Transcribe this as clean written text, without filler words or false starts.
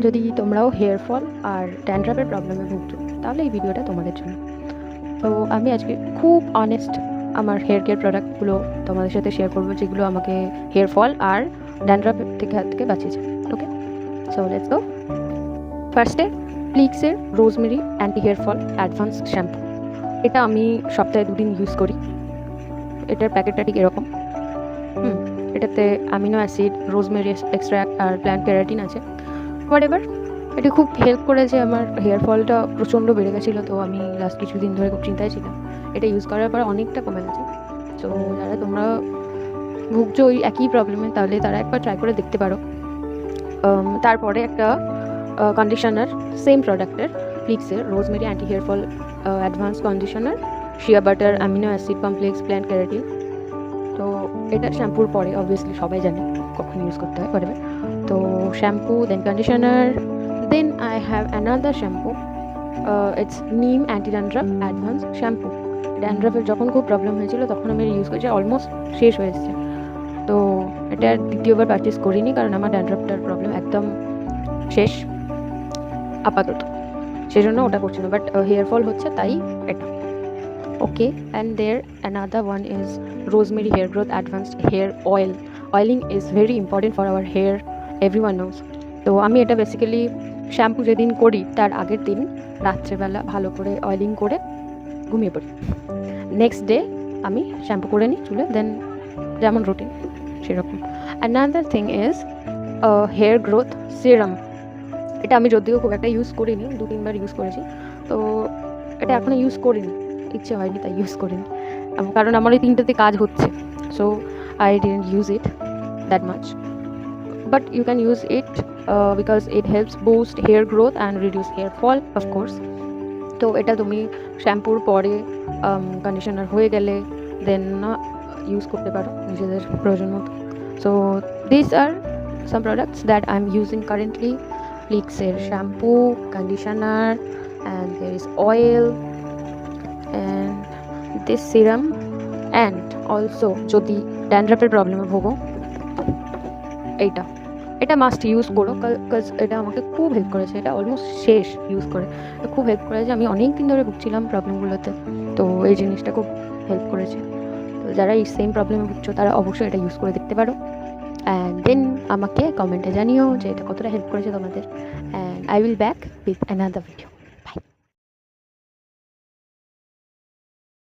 যদি তোমরাও hair fall আর ড্যান্ড্রাফের প্রবলেমে ভুগছো তাহলে এই ভিডিওটা তোমাদের জন্য। তো আমি আজকে খুব অনেস্ট আমার হেয়ার কেয়ার প্রোডাক্টগুলো তোমাদের সাথে শেয়ার করবো, যেগুলো আমাকে হেয়ার ফল আর ড্যান্ড্রাফের হাত থেকে বাঁচিয়েছে। Okay, so let's go. ফার্স্টে প্লিক্সের rosemary anti hair fall advance shampoo. এটা আমি সপ্তাহে 2 দিন ইউজ করি। এটার প্যাকেটটা ঠিক এরকম। এটাতে অ্যামিনো অ্যাসিড, রোজমেরি এক্সট্র্যাক্ট আর প্ল্যান্ট কেরাটিন আছে। হোয়াট এভার, এটি খুব হেল্প করেছে। আমার হেয়ার ফলটা প্রচণ্ড বেড়ে গেছিলো, তো আমি লাস্ট কিছুদিন ধরে খুব চিন্তায় ছিলাম। এটা ইউজ করার পর অনেকটা কমে গেছে। তো যারা তোমরা ভুগছো ওই একই প্রবলেমে, তাহলে তারা একবার ট্রাই করে দেখতে পারো। তারপরে একটা কন্ডিশনার, সেম প্রোডাক্টের, প্লিক্সের rosemary anti hair fall advance conditioner, shea butter, amino acid complex, plant keratin. তো এটা শ্যাম্পুর পরে অবভিয়াসলি সবাই জানে কখন ইউজ করতে হয়, whatever. তো shampoo, then conditioner, then I have another shampoo, it's neem anti dandruff advance shampoo. ড্যান্ড্রাফের যখন খুব প্রবলেম হয়েছিল তখন আমি ইউজ করেছি, অলমোস্ট শেষ হয়ে এসেছে। তো এটা দ্বিতীয়বার পারচেস করিনি, কারণ আমার ড্যান্ড্রাফটার প্রবলেম একদম শেষ আপাতত, সেই জন্য ওটা করছি না। বাট হেয়ার ফল হচ্ছে তাই এটা। Okay, and there another one is rosemary hair growth advanced hair oil. Oiling is very important for our hair, everyone knows. তো আমি এটা বেসিক্যালি শ্যাম্পু যেদিন করি তার আগের দিন রাত্রেবেলা ভালো করে অয়েলিং করে ঘুমিয়ে পড়ি। নেক্সট ডে আমি শ্যাম্পু করে নিই চুলে, দেন যেমন রুটিন সেরকম। Another thing is here growth serum. এটা আমি যদিও খুব একটা ইউজ করিনি, 2-3 বার ইউজ করেছি। তো এটা এখনও ইউজ করিনি, ইচ্ছে হয়নি তাই ইউজ করিনি, কারণ আমার ওই 3টেতে কাজ হচ্ছে। So I didn't use it that much, but you can use it because it helps boost hair growth and reduce hair fall, of course. তো এটা তুমি শ্যাম্পুর পরে কন্ডিশনার হয়ে গেলে দেন ইউজ করতে পারো নিজেদের প্রয়োজন মতো। So this are some products that I am using currently: প্লিক্সের shampoo, conditioner, and there is oil and this serum, and also যদি ড্যান্ড্রাফের প্রবলেমে ভোগো এটা মাস্ট ইউজ করো, বিকজ এটা আমাকে খুব হেল্প করেছে। এটা অলমোস্ট শেষ ইউজ করে, খুব হেল্প করেছে। আমি অনেক দিন ধরে ভুগছিলাম প্রবলেমগুলোতে, তো এই জিনিসটা খুব হেল্প করেছে। তো যারা এই সেম প্রবলেমে ভুগছো তারা অবশ্যই এটা ইউজ করে দেখতে পারো, অ্যান্ড দেন আমাকে কমেন্টে জানিও যে এটা কতটা হেল্প করেছে তোমাদের, and I will back with another video.